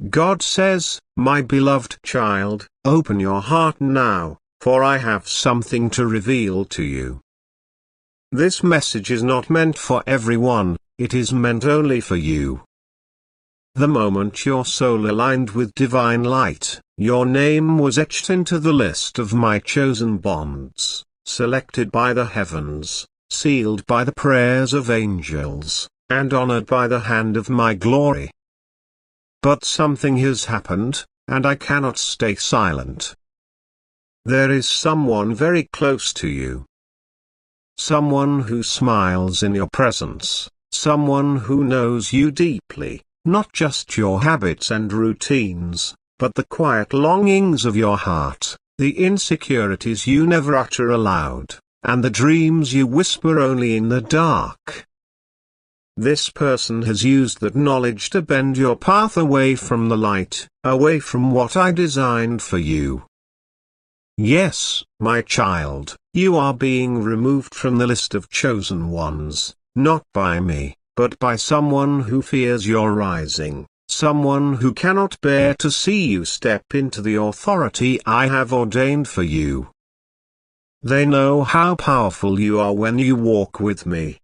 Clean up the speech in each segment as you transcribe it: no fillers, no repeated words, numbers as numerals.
God says, "My beloved child, open your heart now, for I have something to reveal to you." This message is not meant for everyone, it is meant only for you. The moment your soul aligned with divine light, your name was etched into the list of my chosen bonds, selected by the heavens, sealed by the prayers of angels, and honored by the hand of my glory. But something has happened, and I cannot stay silent. There is someone very close to you. Someone who smiles in your presence, someone who knows you deeply, not just your habits and routines, but the quiet longings of your heart, the insecurities you never utter aloud, and the dreams you whisper only in the dark. This person has used that knowledge to bend your path away from the light, away from what I designed for you. Yes, my child, you are being removed from the list of chosen ones, not by me, but by someone who fears your rising, someone who cannot bear to see you step into the authority I have ordained for you. They know how powerful you are when you walk with me.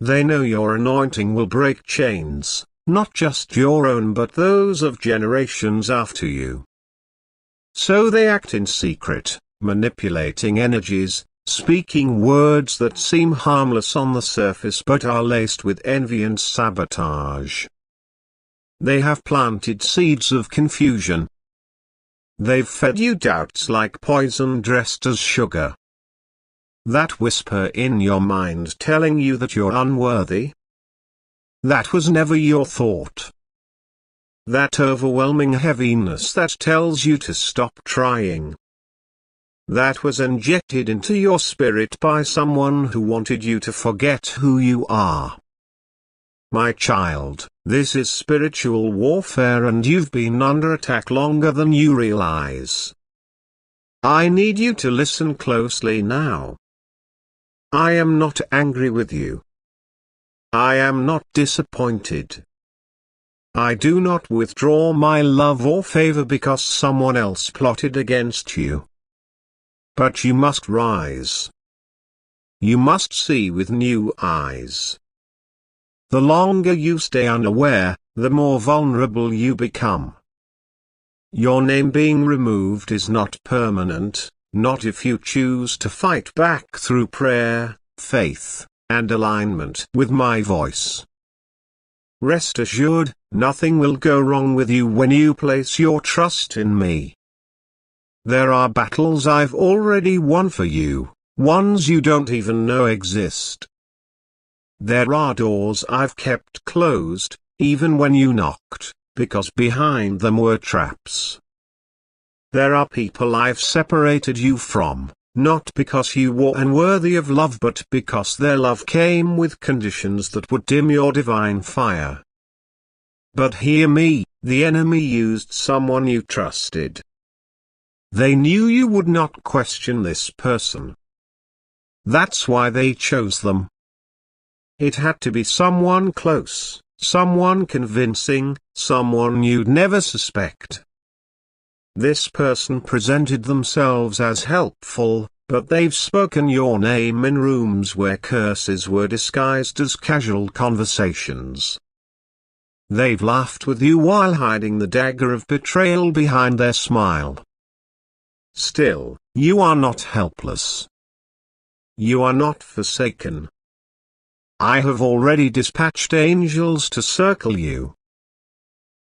They know your anointing will break chains, not just your own but those of generations after you. So they act in secret, manipulating energies, speaking words that seem harmless on the surface but are laced with envy and sabotage. They have planted seeds of confusion. They've fed you doubts like poison dressed as sugar. That whisper in your mind telling you that you're unworthy? That was never your thought. That overwhelming heaviness that tells you to stop trying. That was injected into your spirit by someone who wanted you to forget who you are. My child, this is spiritual warfare and you've been under attack longer than you realize. I need you to listen closely now. I am not angry with you. I am not disappointed. I do not withdraw my love or favor because someone else plotted against you. But you must rise. You must see with new eyes. The longer you stay unaware, the more vulnerable you become. Your name being removed is not permanent, not if you choose to fight back through prayer, faith, and alignment with my voice. Rest assured, nothing will go wrong with you when you place your trust in me. There are battles I've already won for you, ones you don't even know exist. There are doors I've kept closed, even when you knocked, because behind them were traps. There are people I've separated you from, not because you were unworthy of love but because their love came with conditions that would dim your divine fire. But hear me, the enemy used someone you trusted. They knew you would not question this person. That's why they chose them. It had to be someone close, someone convincing, someone you'd never suspect. This person presented themselves as helpful, but they've spoken your name in rooms where curses were disguised as casual conversations. They've laughed with you while hiding the dagger of betrayal behind their smile. Still, you are not helpless. You are not forsaken. I have already dispatched angels to circle you.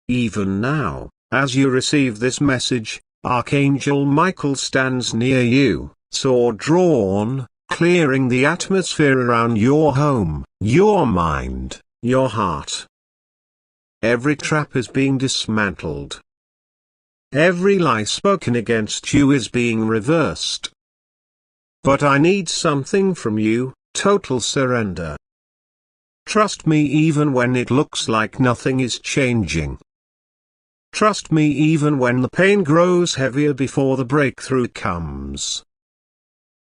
Even now, as you receive this message, Archangel Michael stands near you, sword drawn, clearing the atmosphere around your home, your mind, your heart. Every trap is being dismantled. Every lie spoken against you is being reversed. But I need something from you, total surrender. Trust me even when it looks like nothing is changing. Trust me even when the pain grows heavier before the breakthrough comes.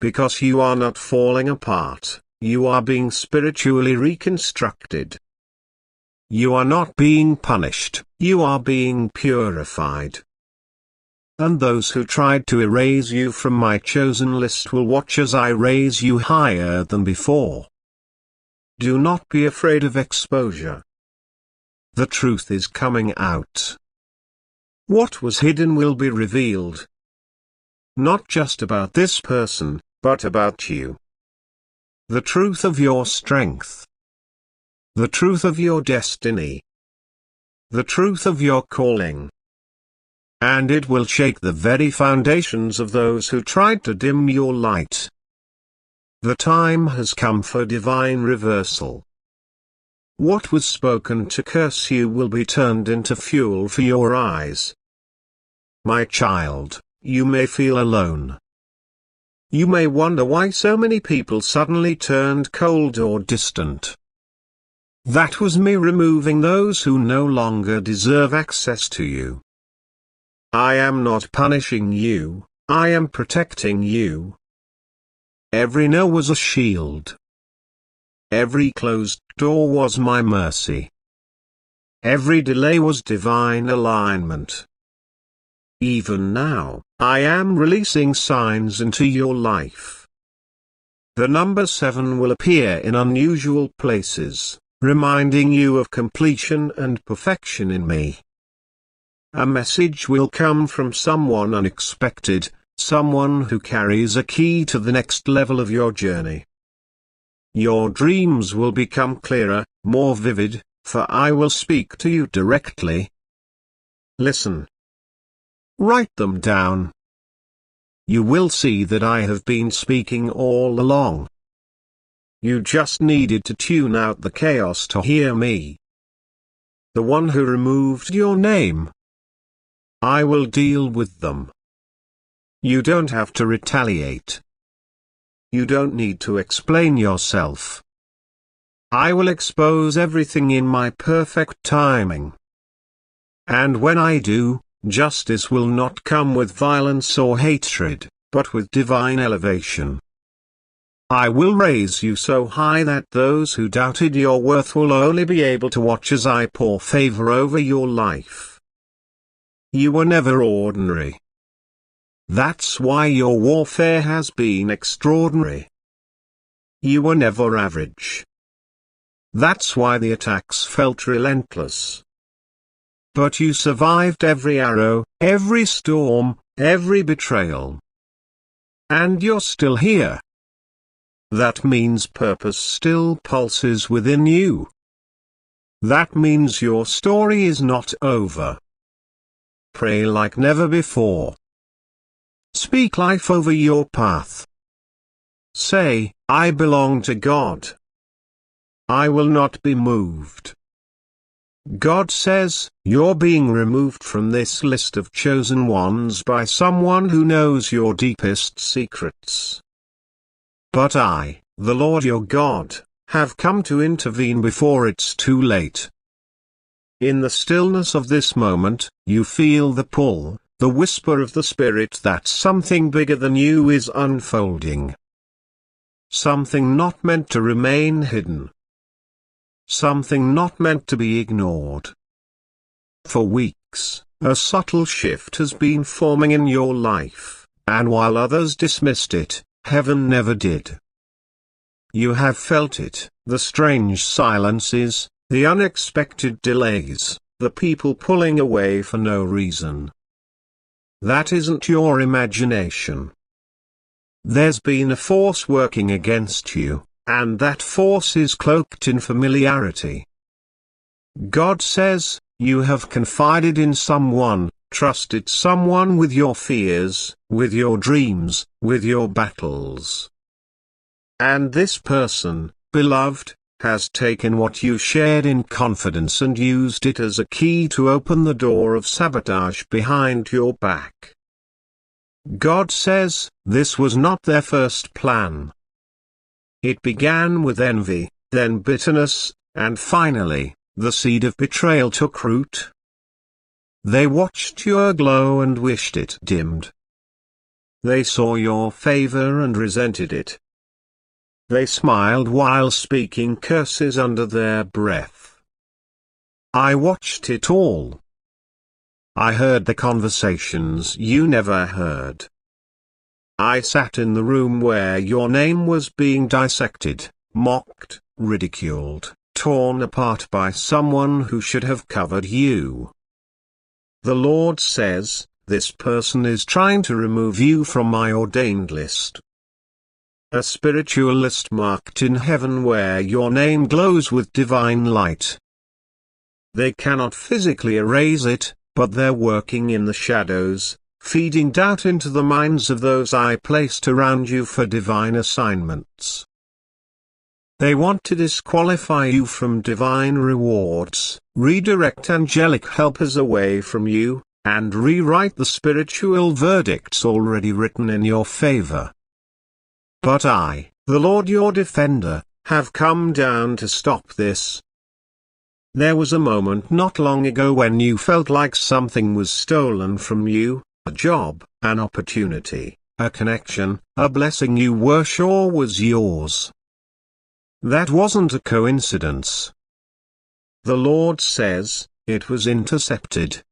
Because you are not falling apart, you are being spiritually reconstructed. You are not being punished, you are being purified. And those who tried to erase you from my chosen list will watch as I raise you higher than before. Do not be afraid of exposure. The truth is coming out. What was hidden will be revealed. Not just about this person, but about you. The truth of your strength. The truth of your destiny. The truth of your calling. And it will shake the very foundations of those who tried to dim your light. The time has come for divine reversal. What was spoken to curse you will be turned into fuel for your eyes. My child, you may feel alone. You may wonder why so many people suddenly turned cold or distant. That was me removing those who no longer deserve access to you. I am not punishing you, I am protecting you. Every no was a shield. Every closed door was my mercy. Every delay was divine alignment. Even now, I am releasing signs into your life. The number 7 will appear in unusual places, reminding you of completion and perfection in me. A message will come from someone unexpected, someone who carries a key to the next level of your journey. Your dreams will become clearer, more vivid, for I will speak to you directly. Listen. Write them down. You will see that I have been speaking all along. You just needed to tune out the chaos to hear me. The one who removed your name. I will deal with them. You don't have to retaliate. You don't need to explain yourself. I will expose everything in my perfect timing. And when I do, justice will not come with violence or hatred, but with divine elevation. I will raise you so high that those who doubted your worth will only be able to watch as I pour favor over your life. You were never ordinary. That's why your warfare has been extraordinary. You were never average. That's why the attacks felt relentless. But you survived every arrow, every storm, every betrayal. And you're still here. That means purpose still pulses within you. That means your story is not over. Pray like never before. Speak life over your path. Say, I belong to God. I will not be moved. God says, you're being removed from this list of chosen ones by someone who knows your deepest secrets. But I, the Lord your God, have come to intervene before it's too late. In the stillness of this moment, you feel the pull, the whisper of the Spirit that something bigger than you is unfolding. Something not meant to remain hidden. Something not meant to be ignored. For weeks, a subtle shift has been forming in your life, and while others dismissed it, heaven never did. You have felt it, the strange silences, the unexpected delays, the people pulling away for no reason. That isn't your imagination. There's been a force working against you, and that force is cloaked in familiarity. God says, you have confided in someone, trusted someone with your fears, with your dreams, with your battles. And this person, beloved, has taken what you shared in confidence and used it as a key to open the door of sabotage behind your back. God says, this was not their first plan. It began with envy, then bitterness, and finally, the seed of betrayal took root. They watched your glow and wished it dimmed. They saw your favor and resented it. They smiled while speaking curses under their breath. I watched it all. I heard the conversations you never heard. I sat in the room where your name was being dissected, mocked, ridiculed, torn apart by someone who should have covered you. The Lord says, this person is trying to remove you from my ordained list. A spiritual list marked in heaven where your name glows with divine light. They cannot physically erase it, but they're working in the shadows, feeding doubt into the minds of those I placed around you for divine assignments. They want to disqualify you from divine rewards, redirect angelic helpers away from you, and rewrite the spiritual verdicts already written in your favor. But I, the Lord your defender, have come down to stop this. There was a moment not long ago when you felt like something was stolen from you, a job, an opportunity, a connection, a blessing you were sure was yours. That wasn't a coincidence. The Lord says, it was intercepted.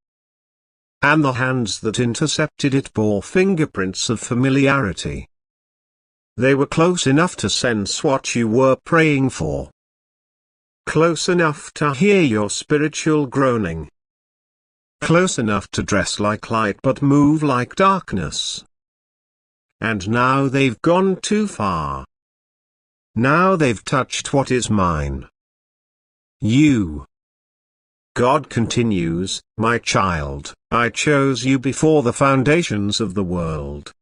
And the hands that intercepted it bore fingerprints of familiarity. They were close enough to sense what you were praying for. Close enough to hear your spiritual groaning. Close enough to dress like light but move like darkness. And now they've gone too far. Now they've touched what is mine. You. God continues, my child, I chose you before the foundations of the world.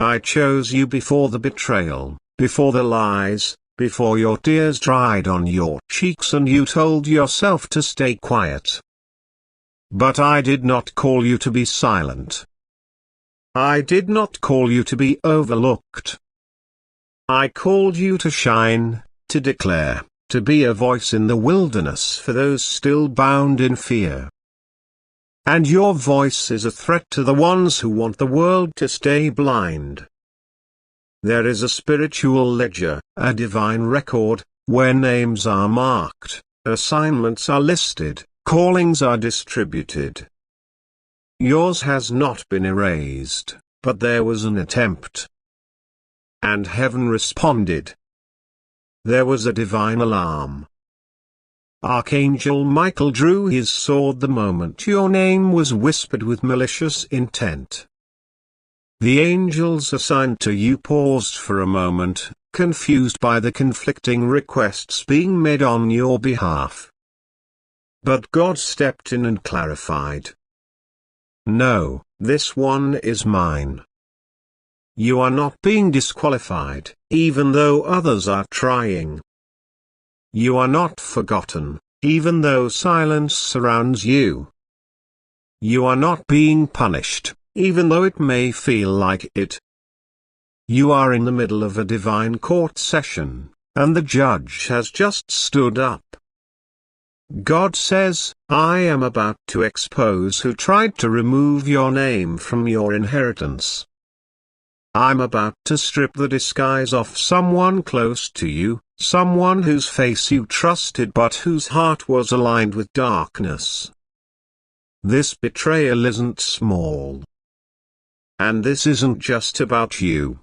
I chose you before the betrayal, before the lies, before your tears dried on your cheeks and you told yourself to stay quiet. But I did not call you to be silent. I did not call you to be overlooked. I called you to shine, to declare, to be a voice in the wilderness for those still bound in fear. And your voice is a threat to the ones who want the world to stay blind. There is a spiritual ledger, a divine record, where names are marked, assignments are listed, callings are distributed. Yours has not been erased, but there was an attempt. And heaven responded. There was a divine alarm. Archangel Michael drew his sword the moment your name was whispered with malicious intent. The angels assigned to you paused for a moment, confused by the conflicting requests being made on your behalf. But God stepped in and clarified. No, this one is mine. You are not being disqualified, even though others are trying. You are not forgotten, even though silence surrounds you. You are not being punished, even though it may feel like it. You are in the middle of a divine court session, and the judge has just stood up. God says, I am about to expose who tried to remove your name from your inheritance. I'm about to strip the disguise off someone close to you, someone whose face you trusted but whose heart was aligned with darkness. This betrayal isn't small. And this isn't just about you.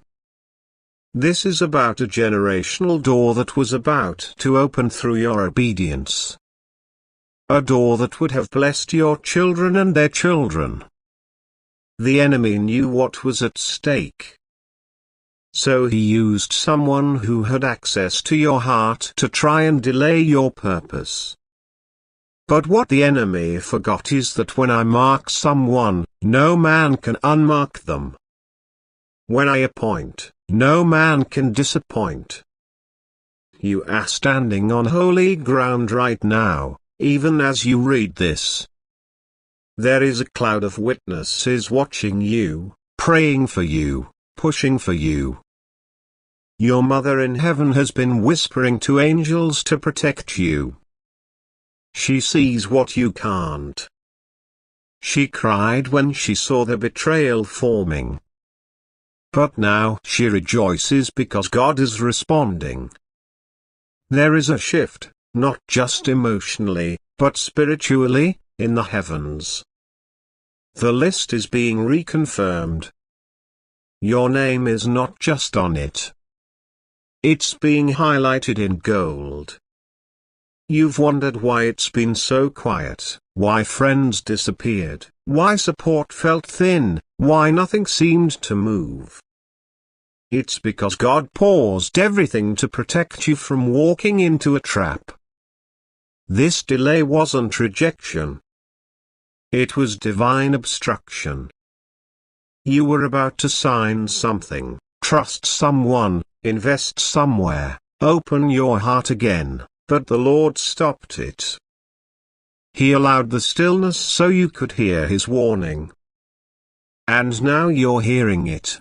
This is about a generational door that was about to open through your obedience. A door that would have blessed your children and their children. The enemy knew what was at stake. So he used someone who had access to your heart to try and delay your purpose. But what the enemy forgot is that when I mark someone, no man can unmark them. When I appoint, no man can disappoint. You are standing on holy ground right now, even as you read this. There is a cloud of witnesses watching you, praying for you, pushing for you. Your mother in heaven has been whispering to angels to protect you. She sees what you can't. She cried when she saw the betrayal forming. But now she rejoices because God is responding. There is a shift, not just emotionally, but spiritually, in the heavens. The list is being reconfirmed. Your name is not just on it. It's being highlighted in gold. You've wondered why it's been so quiet, why friends disappeared, why support felt thin, why nothing seemed to move. It's because God paused everything to protect you from walking into a trap. This delay wasn't rejection. It was divine obstruction. You were about to sign something, trust someone, invest somewhere, open your heart again, but the Lord stopped it. He allowed the stillness so you could hear His warning. And now you're hearing it.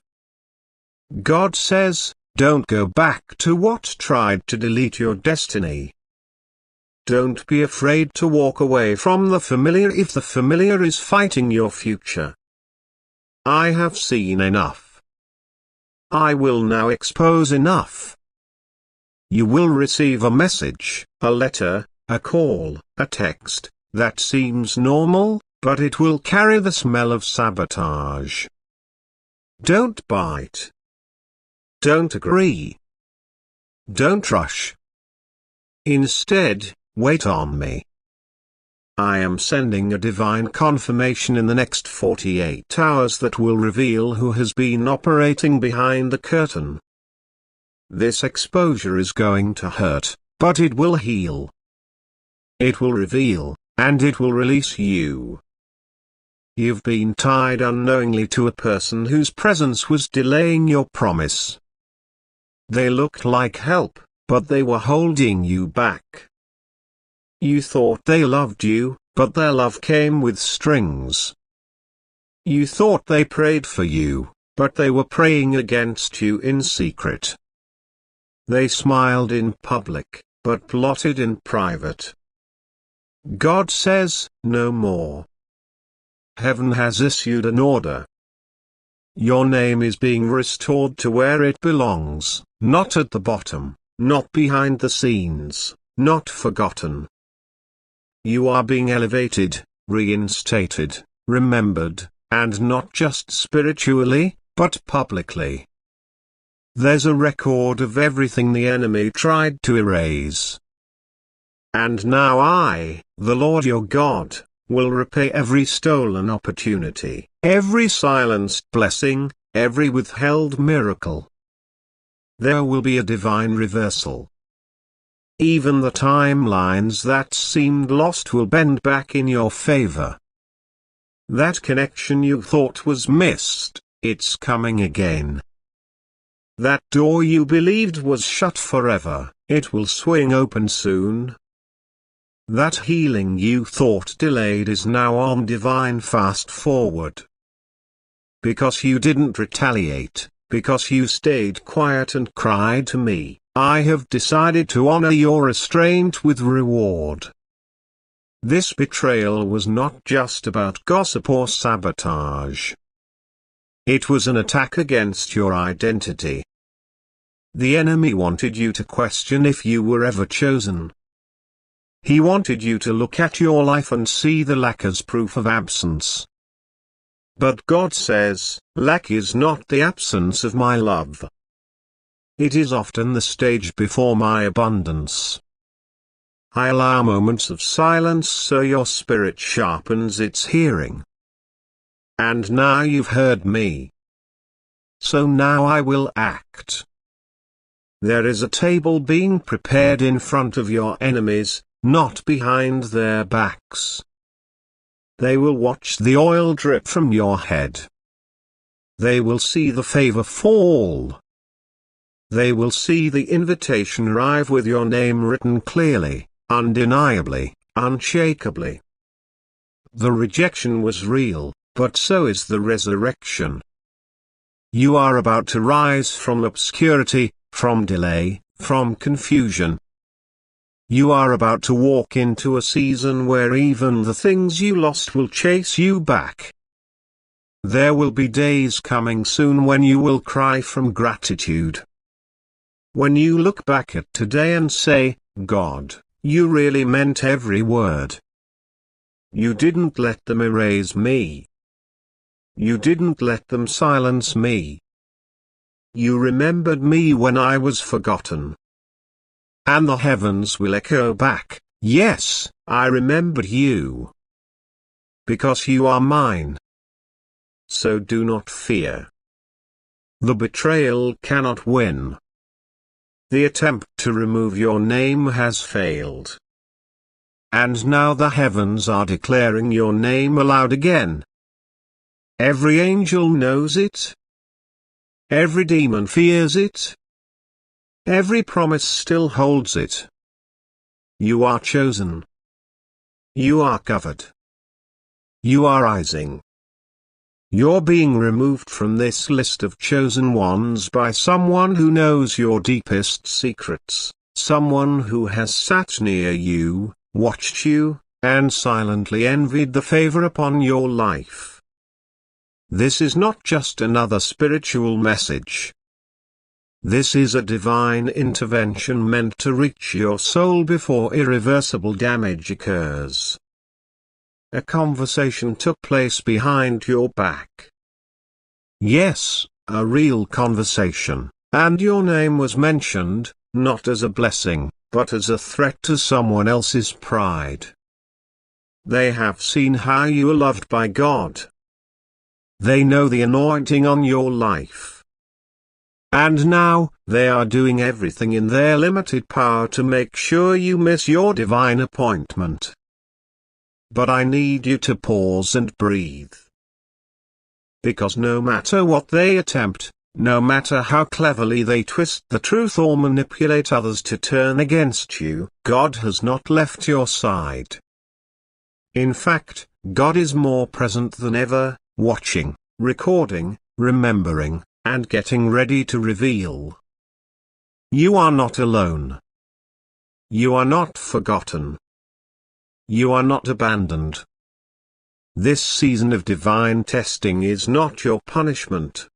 God says, don't go back to what tried to delete your destiny. Don't be afraid to walk away from the familiar if the familiar is fighting your future. I have seen enough. I will now expose enough. You will receive a message, a letter, a call, a text, that seems normal, but it will carry the smell of sabotage. Don't bite. Don't agree. Don't rush. Instead, wait on me. I am sending a divine confirmation in the next 48 hours that will reveal who has been operating behind the curtain. This exposure is going to hurt, but it will heal. It will reveal, and it will release you. You've been tied unknowingly to a person whose presence was delaying your promise. They looked like help, but they were holding you back. You thought they loved you, but their love came with strings. You thought they prayed for you, but they were praying against you in secret. They smiled in public, but plotted in private. God says, no more. Heaven has issued an order. Your name is being restored to where it belongs, not at the bottom, not behind the scenes, not forgotten. You are being elevated, reinstated, remembered, and not just spiritually, but publicly. There's a record of everything the enemy tried to erase. And now I, the Lord your God, will repay every stolen opportunity, every silenced blessing, every withheld miracle. There will be a divine reversal. Even the timelines that seemed lost will bend back in your favor. That connection you thought was missed, it's coming again. That door you believed was shut forever, it will swing open soon. That healing you thought delayed is now on divine fast forward. Because you didn't retaliate, because you stayed quiet and cried to me, I have decided to honor your restraint with reward. This betrayal was not just about gossip or sabotage. It was an attack against your identity. The enemy wanted you to question if you were ever chosen. He wanted you to look at your life and see the lack as proof of absence. But God says, lack is not the absence of my love. It is often the stage before my abundance. I allow moments of silence so your spirit sharpens its hearing. And now you've heard me. So now I will act. There is a table being prepared in front of your enemies, not behind their backs. They will watch the oil drip from your head. They will see the favor fall. They will see the invitation arrive with your name written clearly, undeniably, unshakably. The rejection was real, but so is the resurrection. You are about to rise from obscurity, from delay, from confusion. You are about to walk into a season where even the things you lost will chase you back. There will be days coming soon when you will cry from gratitude. When you look back at today and say, God, You really meant every word. You didn't let them erase me. You didn't let them silence me. You remembered me when I was forgotten. And the heavens will echo back, yes, I remembered you. Because you are mine. So do not fear. The betrayal cannot win. The attempt to remove your name has failed. And now the heavens are declaring your name aloud again. Every angel knows it. Every demon fears it. Every promise still holds it. You are chosen. You are covered. You are rising. You're being removed from this list of chosen ones by someone who knows your deepest secrets, someone who has sat near you, watched you, and silently envied the favor upon your life. This is not just another spiritual message. This is a divine intervention meant to reach your soul before irreversible damage occurs. A conversation took place behind your back. Yes, a real conversation, and your name was mentioned, not as a blessing, but as a threat to someone else's pride. They have seen how you are loved by God. They know the anointing on your life. And now, they are doing everything in their limited power to make sure you miss your divine appointment. But I need you to pause and breathe. Because no matter what they attempt, no matter how cleverly they twist the truth or manipulate others to turn against you, God has not left your side. In fact, God is more present than ever, watching, recording, remembering, and getting ready to reveal. You are not alone. You are not forgotten. You are not abandoned. This season of divine testing is not your punishment.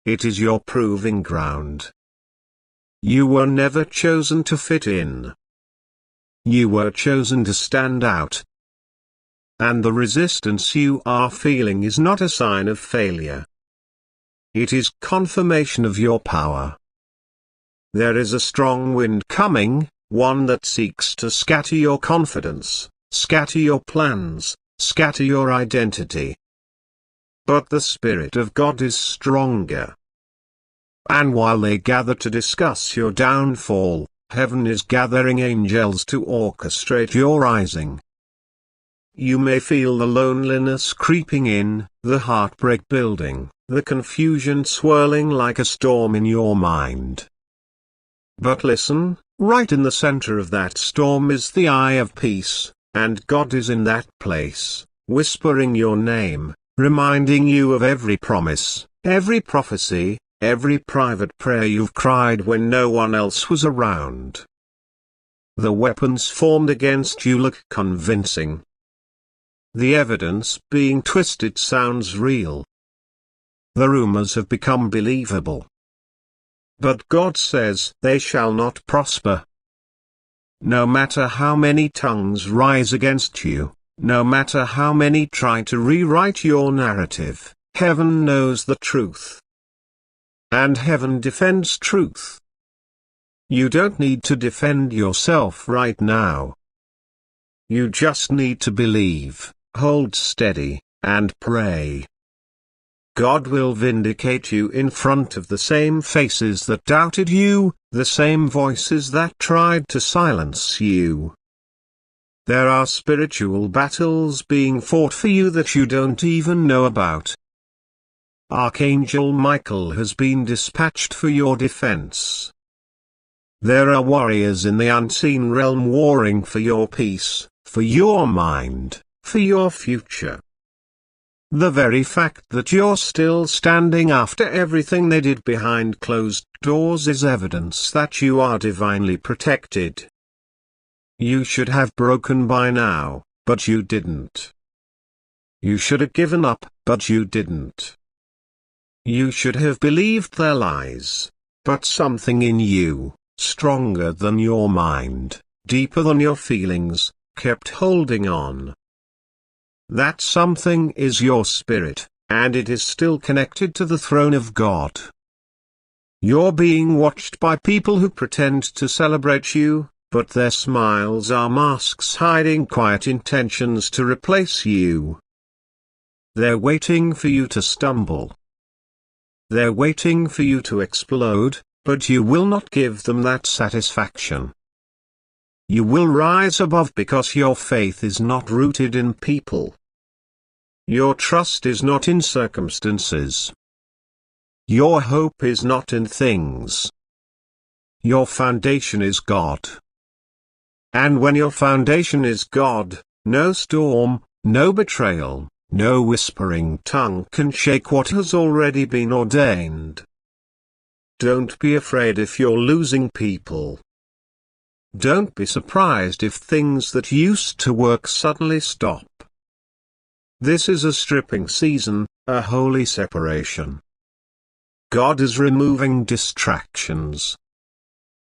It is your proving ground. You were never chosen to fit in. You were chosen to stand out. And the resistance you are feeling is not a sign of failure. It is confirmation of your power. There is a strong wind coming, one that seeks to scatter your confidence, scatter your plans, scatter your identity. But the Spirit of God is stronger. And while they gather to discuss your downfall, heaven is gathering angels to orchestrate your rising. You may feel the loneliness creeping in, the heartbreak building, the confusion swirling like a storm in your mind. But listen, right in the center of that storm is the eye of peace, and God is in that place, whispering your name, reminding you of every promise, every prophecy, every private prayer you've cried when no one else was around. The weapons formed against you look convincing. The evidence being twisted sounds real. The rumors have become believable. But God says they shall not prosper. No matter how many tongues rise against you, no matter how many try to rewrite your narrative, heaven knows the truth. And heaven defends truth. You don't need to defend yourself right now. You just need to believe, hold steady, and pray. God will vindicate you in front of the same faces that doubted you, the same voices that tried to silence you. There are spiritual battles being fought for you that you don't even know about. Archangel Michael has been dispatched for your defense. There are warriors in the unseen realm warring for your peace, for your mind, for your future. The very fact that you're still standing after everything they did behind closed doors is evidence that you are divinely protected. You should have broken by now, but you didn't. You should have given up, but you didn't. You should have believed their lies, but something in you, stronger than your mind, deeper than your feelings, kept holding on. That something is your spirit, and it is still connected to the throne of God. You're being watched by people who pretend to celebrate you, but their smiles are masks hiding quiet intentions to replace you. They're waiting for you to stumble. They're waiting for you to explode, but you will not give them that satisfaction. You will rise above because your faith is not rooted in people. Your trust is not in circumstances. Your hope is not in things. Your foundation is God. And when your foundation is God, no storm, no betrayal, no whispering tongue can shake what has already been ordained. Don't be afraid if you're losing people. Don't be surprised if things that used to work suddenly stop. This is a stripping season, a holy separation. God is removing distractions.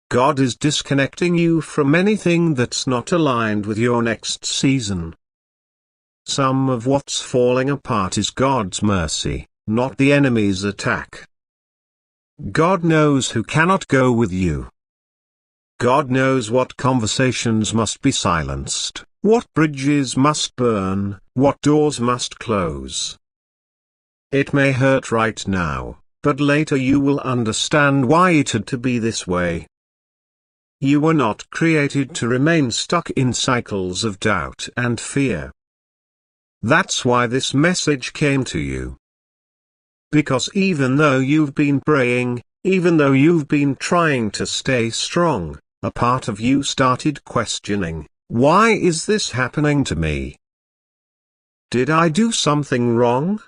God is disconnecting you from anything that's not aligned with your next season. Some of what's falling apart is God's mercy, not the enemy's attack. God knows who cannot go with you. God knows what conversations must be silenced, what bridges must burn, what doors must close. It may hurt right now, but later you will understand why it had to be this way. You were not created to remain stuck in cycles of doubt and fear. That's why this message came to you. Because even though you've been praying, even though you've been trying to stay strong, a part of you started questioning, why is this happening to me? Did I do something wrong?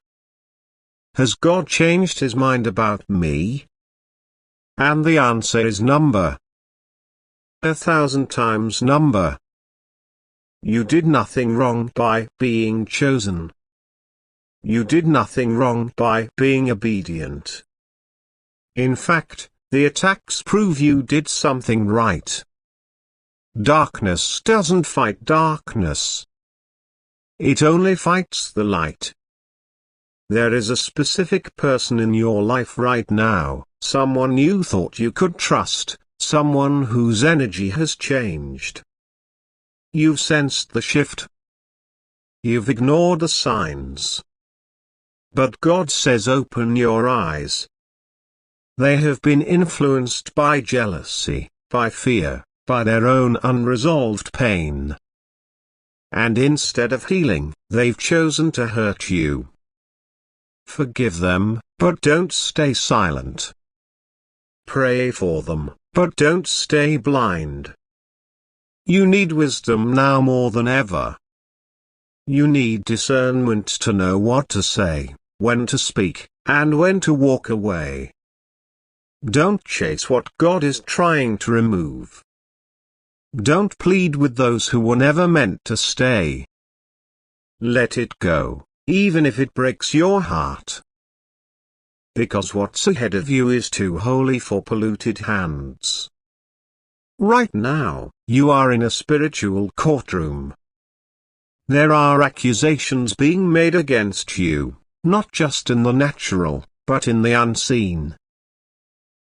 Has God changed his mind about me? And the answer is number 1,000 times number. You did nothing wrong by being chosen. You did nothing wrong by being obedient. In fact, the attacks prove you did something right. Darkness doesn't fight darkness. It only fights the light. There is a specific person in your life right now, someone you thought you could trust, someone whose energy has changed. You've sensed the shift. You've ignored the signs. But God says open your eyes. They have been influenced by jealousy, by fear, by their own unresolved pain. And instead of healing, they've chosen to hurt you. Forgive them, but don't stay silent. Pray for them, but don't stay blind. You need wisdom now more than ever. You need discernment to know what to say, when to speak, and when to walk away. Don't chase what God is trying to remove. Don't plead with those who were never meant to stay. Let it go, even if it breaks your heart. Because what's ahead of you is too holy for polluted hands. Right now, you are in a spiritual courtroom. There are accusations being made against you, not just in the natural, but in the unseen.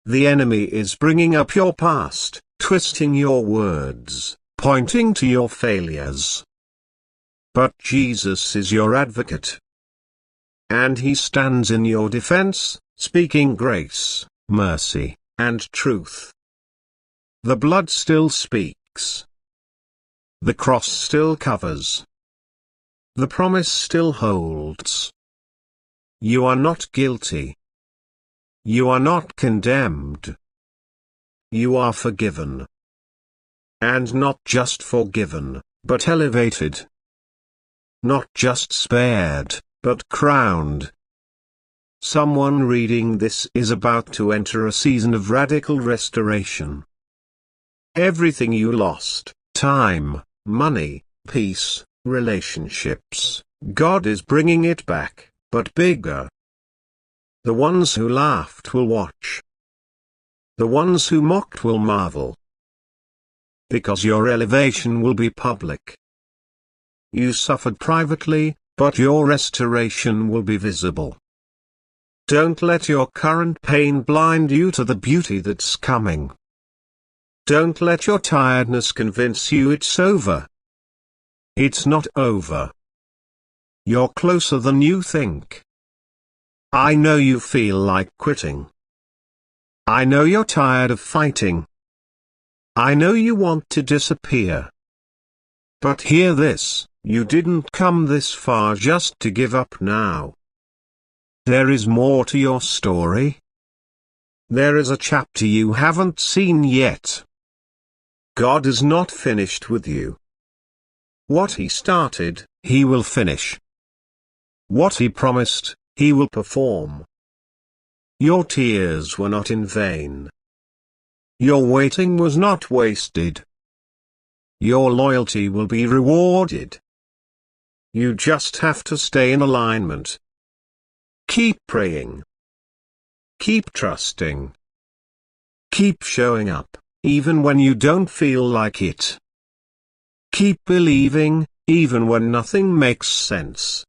The enemy is bringing up your past, twisting your words, pointing to your failures. But Jesus is your advocate. And he stands in your defense, speaking grace, mercy, and truth. The blood still speaks. The cross still covers. The promise still holds. You are not guilty. You are not condemned. You are forgiven. And not just forgiven, but elevated. Not just spared, but crowned. Someone reading this is about to enter a season of radical restoration. Everything you lost, time, money, peace, relationships, God is bringing it back, but bigger. The ones who laughed will watch. The ones who mocked will marvel. because your elevation will be public. You suffered privately, but your restoration will be visible. Don't let your current pain blind you to the beauty that's coming. Don't let your tiredness convince you it's over. It's not over. You're closer than you think. I know you feel like quitting. I know you're tired of fighting. I know you want to disappear. But hear this, you didn't come this far just to give up now. There is more to your story. There is a chapter you haven't seen yet. God is not finished with you. What He started, He will finish. What He promised, He will perform. Your tears were not in vain. Your waiting was not wasted. Your loyalty will be rewarded. You just have to stay in alignment. Keep praying. Keep trusting. Keep showing up, even when you don't feel like it. Keep believing, even when nothing makes sense.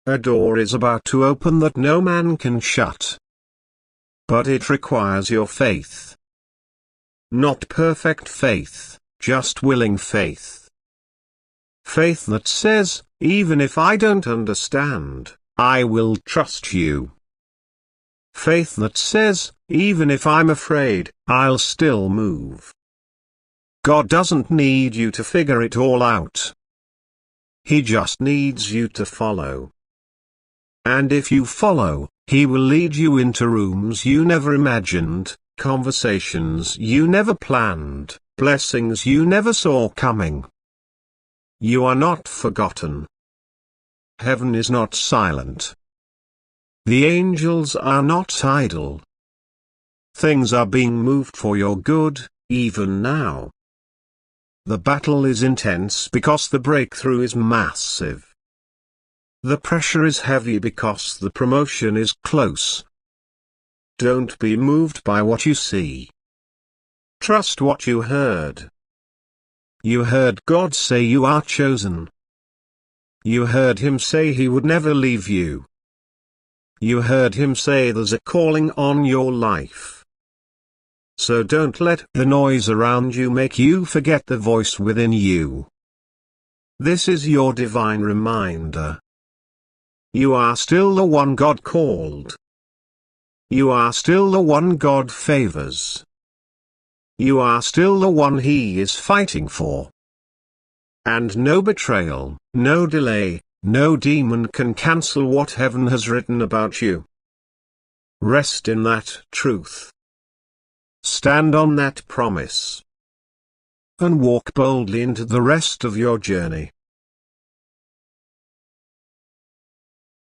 A door is about to open that no man can shut. But it requires your faith. Not perfect faith, just willing faith. Faith that says, even if I don't understand, I will trust you. Faith that says, even if I'm afraid, I'll still move. God doesn't need you to figure it all out. He just needs you to follow. And if you follow, He will lead you into rooms you never imagined, conversations you never planned, blessings you never saw coming. You are not forgotten. Heaven is not silent. The angels are not idle. Things are being moved for your good, even now. The battle is intense because the breakthrough is massive. The pressure is heavy because the promotion is close. Don't be moved by what you see. Trust what you heard. You heard God say you are chosen. You heard Him say He would never leave you. You heard Him say there's a calling on your life. So don't let the noise around you make you forget the voice within you. This is your divine reminder. You are still the one God called. You are still the one God favors. You are still the one He is fighting for. And no betrayal, no delay, no demon can cancel what heaven has written about you. Rest in that truth. Stand on that promise. And walk boldly into the rest of your journey.